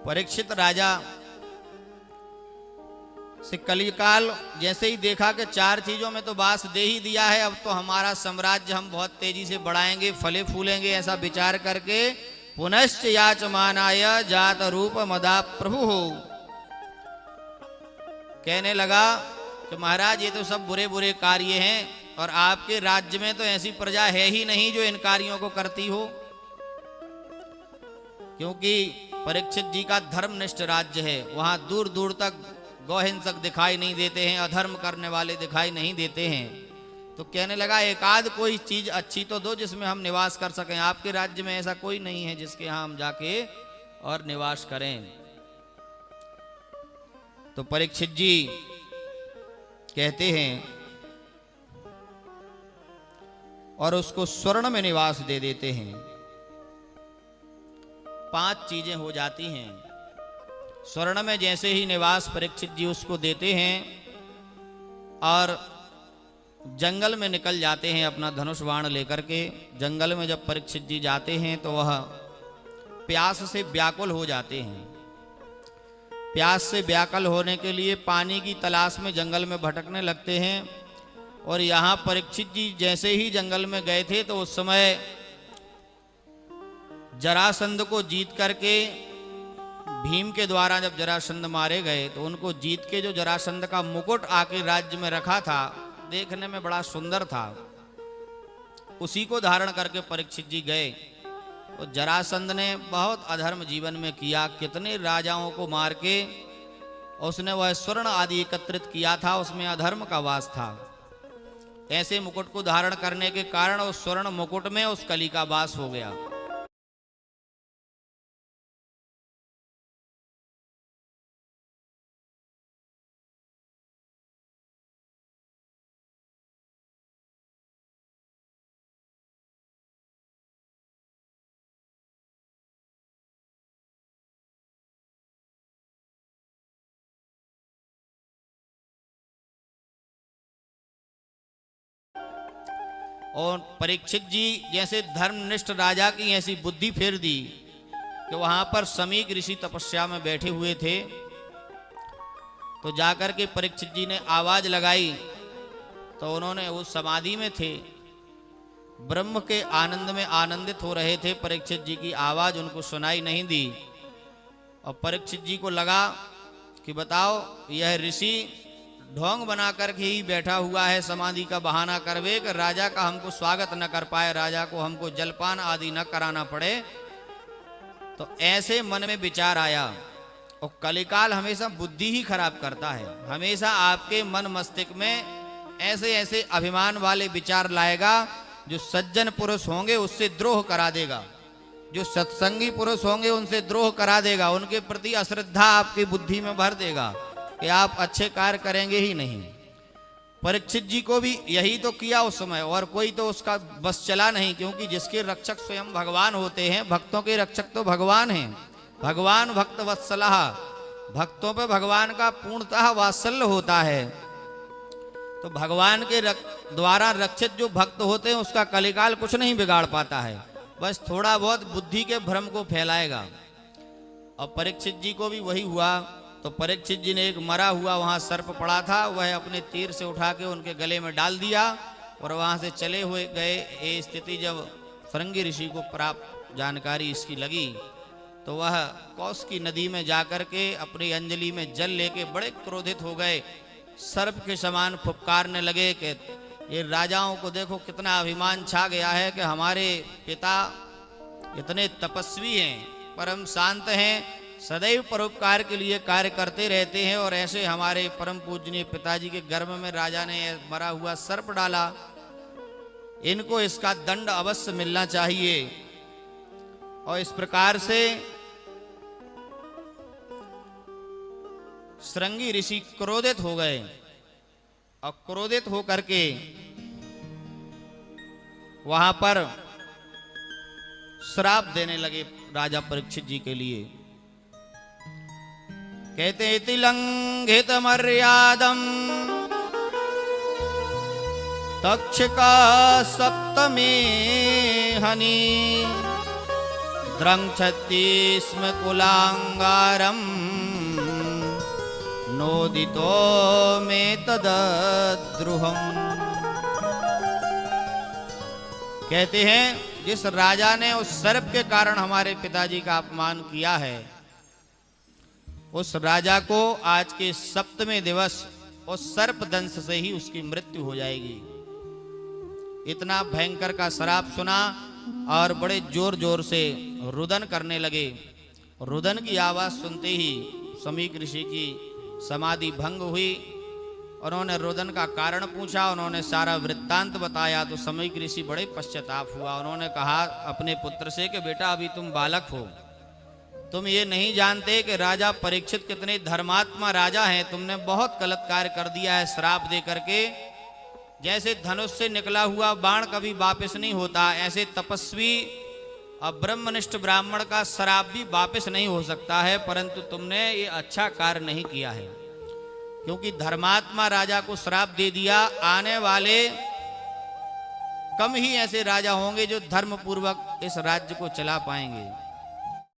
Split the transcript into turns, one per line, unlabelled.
परीक्षित राजा से कलिकाल जैसे ही देखा कि 4 चीजों में तो वास दे ही दिया है, अब तो हमारा साम्राज्य हम बहुत तेजी से बढ़ाएंगे, फले फूलेंगे, ऐसा विचार करके पुनश्च याचमानाय जात रूप मदा प्रभु हो कहने लगा कि महाराज ये तो सब बुरे बुरे कार्य हैं और आपके राज्य में तो ऐसी प्रजा है ही नहीं जो इन कार्यों को करती हो, क्योंकि परीक्षित जी का धर्मनिष्ठ राज्य है। वहां दूर दूर तक गौहिंसक दिखाई नहीं देते हैं, अधर्म करने वाले दिखाई नहीं देते हैं। तो कहने लगा एकाध कोई चीज अच्छी तो दो जिसमें हम निवास कर सकें, आपके राज्य में ऐसा कोई नहीं है जिसके यहां हम जाके और निवास करें। तो परीक्षित जी कहते हैं और उसको स्वर्ण में निवास दे देते हैं। 5 चीजें हो जाती हैं। स्वर्ण में जैसे ही निवास परीक्षित जी उसको देते हैं और जंगल में निकल जाते हैं अपना धनुष बाण लेकर के। जंगल में जब परीक्षित जी जाते हैं तो वह प्यास से व्याकुल हो जाते हैं। प्यास से व्याकुल होने के लिए पानी की तलाश में जंगल में भटकने लगते हैं। और यहाँ परीक्षित जी जैसे ही जंगल में गए थे तो उस समय जरासंध को जीत करके भीम के द्वारा जब जरासंध मारे गए तो उनको जीत के जो जरासंध का मुकुट आके राज्य में रखा था, देखने में बड़ा सुंदर था, उसी को धारण करके परीक्षित जी गए। तो जरासंध ने बहुत अधर्म जीवन में किया, कितने राजाओं को मार के उसने वह स्वर्ण आदि एकत्रित किया था, उसमें अधर्म का वास था। ऐसे मुकुट को धारण करने के कारण उस स्वर्ण मुकुट में उस कली का वास हो गया। और परीक्षित जी जैसे धर्मनिष्ठ राजा की ऐसी बुद्धि फेर दी कि वहां पर समीक ऋषि तपस्या में बैठे हुए थे। तो जाकर के परीक्षित जी ने आवाज लगाई तो उन्होंने उस समाधि में थे, ब्रह्म के आनंद में आनंदित हो रहे थे। परीक्षित जी की आवाज उनको सुनाई नहीं दी और परीक्षित जी को लगा कि बताओ यह ऋषि ढोंग बना करके ही बैठा हुआ है, समाधि का बहाना करवे कि राजा का हमको स्वागत न कर पाए, राजा को हमको जलपान आदि न कराना पड़े। तो ऐसे मन में विचार आया। और कलिकाल हमेशा बुद्धि ही खराब करता है, हमेशा आपके मन मस्तिष्क में ऐसे ऐसे अभिमान वाले विचार लाएगा जो सज्जन पुरुष होंगे उससे द्रोह करा देगा, जो सत्संगी पुरुष होंगे उनसे द्रोह करा देगा, उनके प्रति अश्रद्धा आपकी बुद्धि में भर देगा कि आप अच्छे कार्य करेंगे ही नहीं। परीक्षित जी को भी यही तो किया उस समय, और कोई तो उसका बस चला नहीं, क्योंकि जिसके रक्षक स्वयं भगवान होते हैं, भक्तों के रक्षक तो भगवान हैं। भगवान भक्त वत्सलः, भक्तों पे भगवान का पूर्णतः वात्सल्य होता है। तो भगवान के द्वारा रक्षित जो भक्त होते हैं उसका कलिकाल कुछ नहीं बिगाड़ पाता है, बस थोड़ा बहुत बुद्धि के भ्रम को फैलाएगा। और परीक्षित जी को भी वही हुआ। तो परीक्षित जी ने एक मरा हुआ वहां सर्प पड़ा था, वह अपने तीर से उठा के उनके गले में डाल दिया और वहां से चले हुए गए। ये स्थिति जब फरंगी ऋषि को प्राप्त जानकारी इसकी लगी तो वह कौश की नदी में जाकर के अपनी अंजलि में जल लेके बड़े क्रोधित हो गए, सर्प के समान फुफकारने लगे कि ये राजाओं को देखो कितना अभिमान छा गया है कि हमारे पिता इतने तपस्वी हैं, परम शांत हैं, सदैव परोपकार के लिए कार्य करते रहते हैं, और ऐसे हमारे परम पूजनीय पिताजी के गर्भ में राजा ने मरा हुआ सर्प डाला, इनको इसका दंड अवश्य मिलना चाहिए। और इस प्रकार से श्रृंगी ऋषि क्रोधित हो गए और क्रोधित होकर के वहां पर श्राप देने लगे राजा परीक्षित जी के लिए। कहते इति लंघित मर्यादम तक्षका सप्तमे हनि द्रंक्षति स्म कुलांगारम नोदितो में तद्रुहम। कहते हैं जिस राजा ने उस सर्प के कारण हमारे पिताजी का अपमान किया है, उस राजा को आज के सप्तवें दिवस उस सर्प दंश से ही उसकी मृत्यु हो जाएगी। इतना भयंकर का श्राप सुना और बड़े जोर जोर से रुदन करने लगे। रुदन की आवाज सुनते ही समीक ऋषि की समाधि भंग हुई। उन्होंने रुदन का कारण पूछा, उन्होंने सारा वृत्तांत बताया तो समीक ऋषि बड़े पश्चाताप हुआ। उन्होंने कहा अपने पुत्र से कि बेटा अभी तुम बालक हो, तुम ये नहीं जानते कि राजा परीक्षित कितने धर्मात्मा राजा हैं। तुमने बहुत गलत कार्य कर दिया है श्राप दे करके। जैसे धनुष से निकला हुआ बाण कभी वापस नहीं होता, ऐसे तपस्वी और ब्रह्मनिष्ठ ब्राह्मण का श्राप भी वापस नहीं हो सकता है। परंतु तुमने ये अच्छा कार्य नहीं किया है, क्योंकि धर्मात्मा राजा को श्राप दे दिया। आने वाले कम ही ऐसे राजा होंगे जो धर्म पूर्वक इस राज्य को चला पाएंगे।